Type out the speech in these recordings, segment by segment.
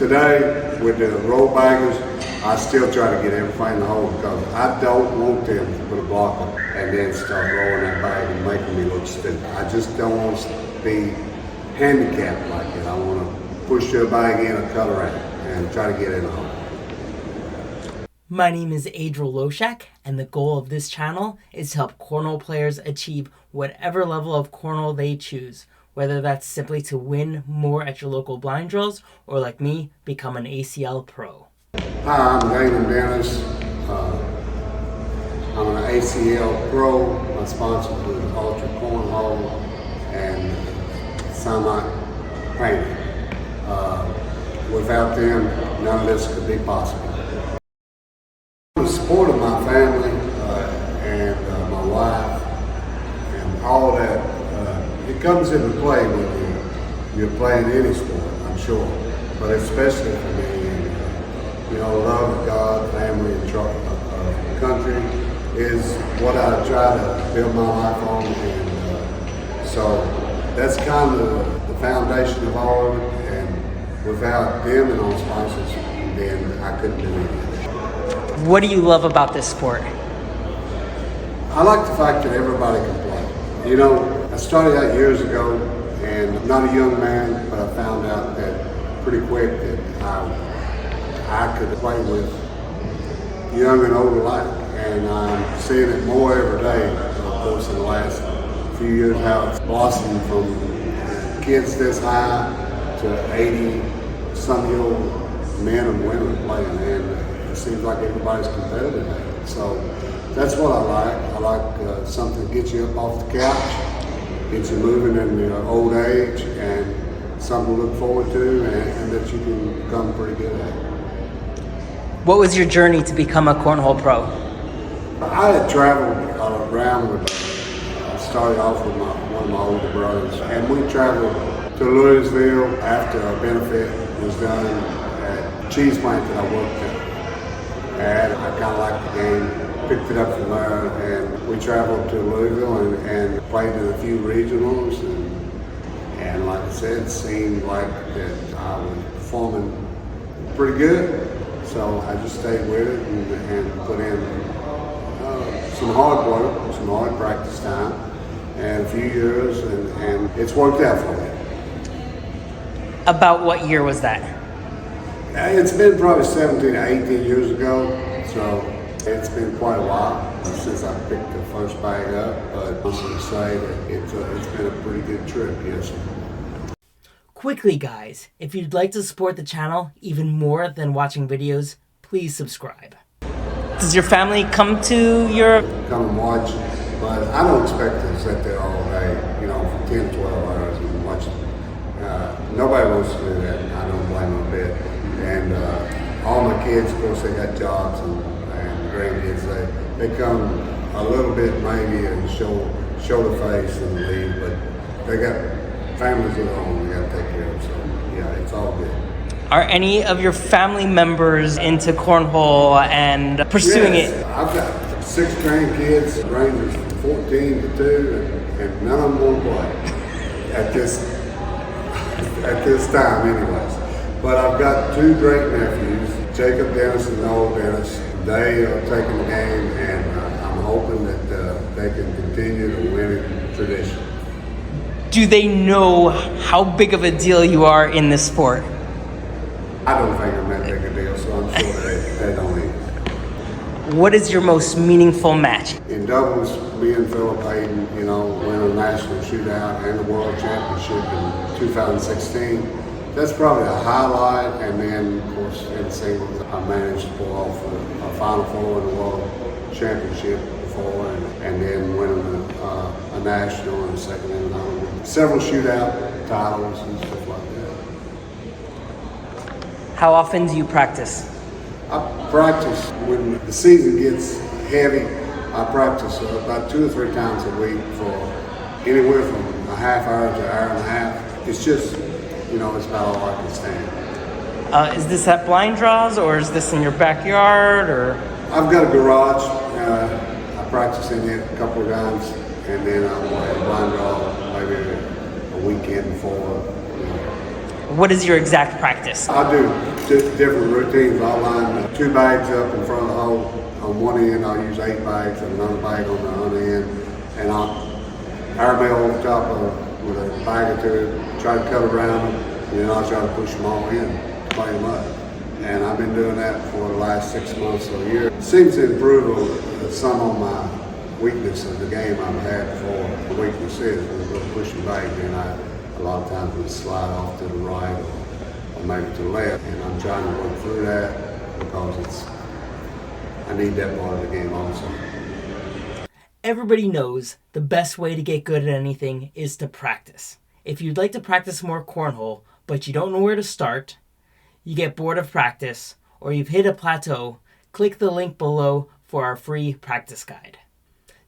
today with the roll baggers, I still try to get everything in the hole because I don't want them to put a block up and then start rolling that bag and making me look stupid. I just don't want to be handicapped like it. I want to push the bag in or cut around and try to get in the hole. My name is Adriel Loshak, and the goal of this channel is to help cornhole players achieve whatever level of cornhole they choose, whether that's simply to win more at your local blind drills, or like me, become an ACL pro. Hi, I'm Daymon. I'm an ACL pro. My sponsor is Ultra Cornhole and Summit Painting. Without them, none of this could be possible. The support of my family and my wife and all that, it comes into play when you're playing any sport, I'm sure, but especially for me, love of God, family, and country is what I try to build my life on, and so that's kind of the foundation of all of it, and without them and all sponsors, then I couldn't do anything. What do you love about this sport? I like the fact that everybody can play. I started out years ago, and I'm not a young man, but I found out that pretty quick that I could play with young and old alike, and I'm seeing it more every day, of course, in the last few years, how it's blossomed from kids this high to 80-some-year-old men and women playing, and it seems like everybody's competitive at it. So that's what I like. I like something that gets you up off the couch, gets you moving in your old age, and something to look forward to, and that you can become pretty good at. What was your journey to become a cornhole pro? I had traveled around I started off with one of my older brothers, and we traveled to Louisville after a benefit was done at the cheese plant that I worked at. And I kind of liked the game, picked it up from there, and we traveled to Louisville and played in a few regionals, and like I said, it seemed like that I was performing pretty good. So I just stayed with it and put in some hard work, some hard practice time, and a few years, and it's worked out for me. About what year was that? It's been probably 17 or 18 years ago, so it's been quite a while since I picked the first bag up, but I'm going to say that it's been a pretty good trip, yes. Quickly guys, if you'd like to support the channel even more than watching videos, please subscribe. Does your family come to your... Come and watch, but I don't expect to sit there all day, for 10, 12 hours and watch it. Nobody wants to do that, and I don't blame them a bit. And all my kids, of course, they got jobs and grandkids. They come a little bit maybe and show the face and leave, but they got families of their own they got to take care of, so yeah, it's all good. Are any of your family members into cornhole and pursuing it? I've got 6 grandkids, ranges from 14 to 2, and none of them want to play at this time anyways. But I've got 2 great nephews, Jacob Dennis and Noel Dennis. They are taking the game, and I'm hoping that they can continue the winning tradition. Do they know how big of a deal you are in this sport? I don't think I'm that big a deal, so I'm sure they don't either. What is your most meaningful match? In doubles, me and Philip Hayden, won a national shootout and the world championship in 2016. That's probably a highlight, and then, of course, in singles, I managed to pull off a Final Four in the World Championship before, and then winning a national and a second in the several shootout titles and stuff like that. How often do you practice? I practice when the season gets heavy. I practice about 2 or 3 times a week for anywhere from a half hour to an hour and a half. It's just, it's about all I can stand. Is this at blind draws, or is this in your backyard, or? I've got a garage. I practice in it a couple of times, and then I'll play a blind draw maybe a weekend before. What is your exact practice? I do different routines. I line 2 bags up in front of the hole. On one end, I'll use 8 bags and another bag on the other end. And I'll airmail over top of with a bag or two, try to cut around them, and then I'll try to push them all in to clean them up. And I've been doing that for the last 6 months or a year. It seems to improve some of my weakness of the game I've had before. The weakness is when we're pushing back, and a lot of times we slide off to the right or maybe to the left. And I'm trying to work through that because I need that part of the game also. Everybody knows the best way to get good at anything is to practice. If you'd like to practice more cornhole, but you don't know where to start, you get bored of practice, or you've hit a plateau, click the link below for our free practice guide.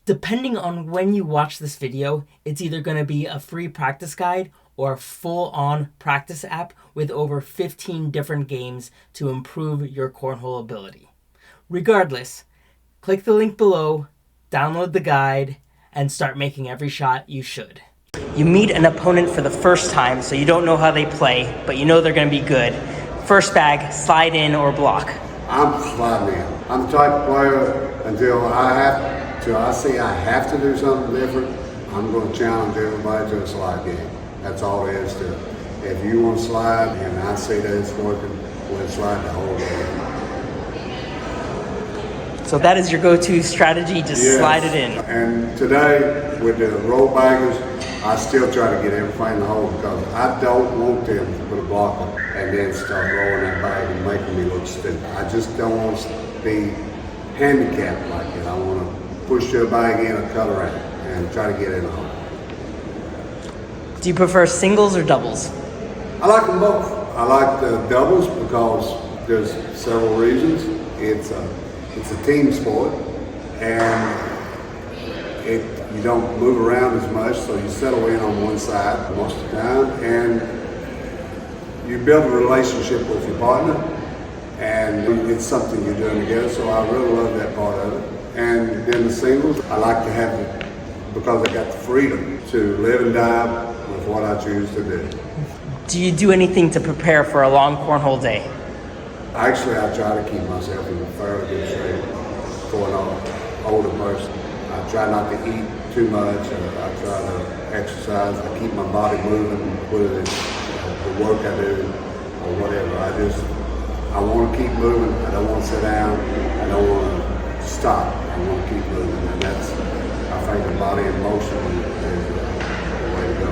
Depending on when you watch this video, it's either going to be a free practice guide or a full-on practice app with over 15 different games to improve your cornhole ability. Regardless, click the link below, download the guide, and start making every shot you should. You meet an opponent for the first time, so you don't know how they play, but you know they're going to be good. First bag, slide in or block. I'm sliding in. I'm the type of player until I see I have to do something different, I'm going to challenge everybody to a slide game. That's all there is to it. If you want to slide and I see that it's working, we'll slide the whole game. So that is your go-to strategy, just slide it in. And today, with the roll baggers, I still try to get everything in the hole because I don't want them to put a block up and then start rolling that bag and making me look stupid. I just don't want to be handicapped like that. I want to push the bag in or cut around and try to get in the hole. Do you prefer singles or doubles? I like them both. I like the doubles because there's several reasons. It's a team sport, and you don't move around as much, so you settle in on one side most of the time, and you build a relationship with your partner, and it's something you're doing together, so I really love that part of it. And then the singles, I like to have it because I got the freedom to live and die with what I choose to do. Do you do anything to prepare for a long cornhole day? Actually, I try to keep myself in fairly good shape for an older person. I try not to eat too much. I try to exercise. I keep my body moving, whether it's the work I do or whatever. I want to keep moving. I don't want to sit down. I don't want to stop. I want to keep moving. And I think the body in motion is the way to go.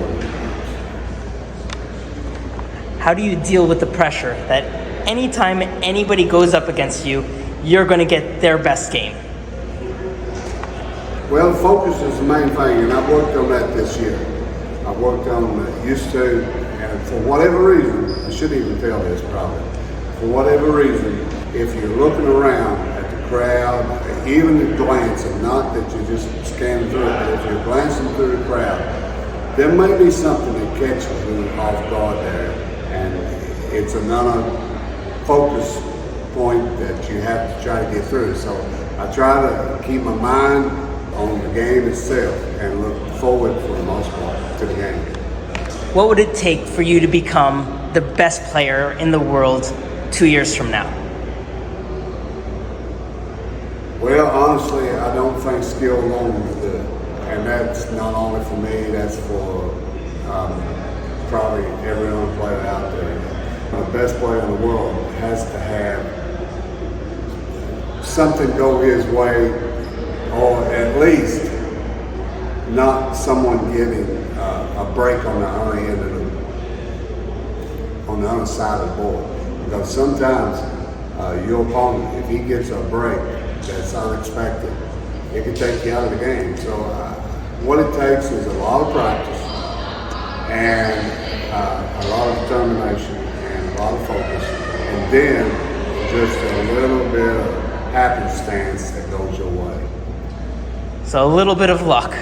How do you deal with the pressure that anytime anybody goes up against you, you're going to get their best game? Well, focus is the main thing, and I've worked on that this year. I've worked on used to, and for whatever reason, I shouldn't even tell this probably. For whatever reason, if you're looking around at the crowd, even the glancing, not that you're just scanning through it, but if you're glancing through the crowd, there may be something that catches you off guard there, and it's another focus point that you have to try to get through. So I try to keep my mind on the game itself and look forward for the most part to the game. What would it take for you to become the best player in the world 2 years from now? Well, honestly, I don't think skill alone will do it. And that's not only for me, that's for probably every other player out there. The best player in the world has to have something go his way, or at least not someone getting a break on the other end of on the other side of the board. Because sometimes your opponent, if he gets a break that's unexpected, it can take you out of the game. So what it takes is a lot of practice and a lot of determination and a lot of focus, and then just a little bit of happenstance that goes your way. So a little bit of luck.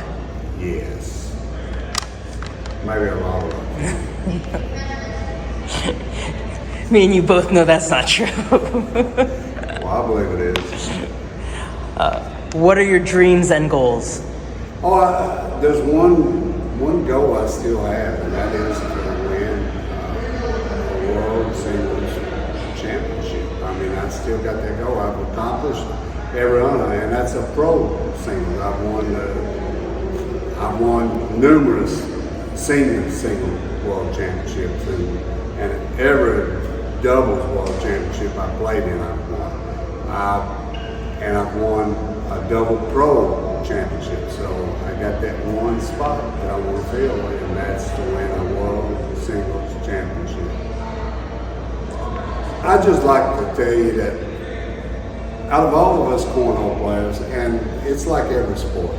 Yes. Maybe a lot of luck. Me and you both know that's not true. Well, I believe it is. What are your dreams and goals? Oh, there's one goal I still have, and that is to win I mean, I still got that goal. I've accomplished every honor, and that's a pro singles. I've won numerous senior single world championships, and every doubles world championship I played in, I've won. And I've won a double pro championship, so I got that one spot that I want to fill, and that's to win a world singles championship. I'd just like to tell you that out of all of us cornhole players, and it's like every sport,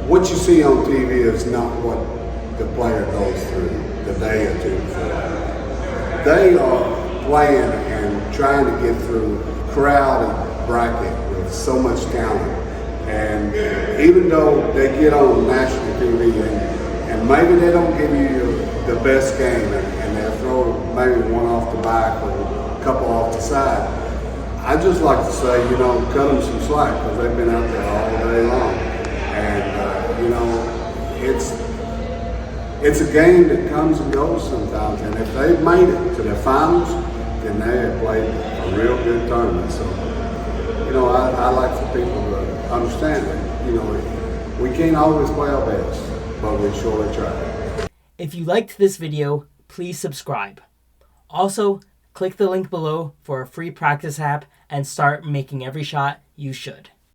what you see on TV is not what the player goes through the day or two before. They are playing and trying to get through a crowded bracket with so much talent. And even though they get on national TV and maybe they don't give you the best game and they'll throw maybe one off the back or a couple off the side, I just like to say, cut them some slack because they've been out there all day long. And, it's a game that comes and goes sometimes. And if they've made it to their finals, then they have played a real good tournament. So, I like for people to understand that, we can't always play our best, but we surely try. If you liked this video, please subscribe. Also, click the link below for a free practice app and start making every shot you should.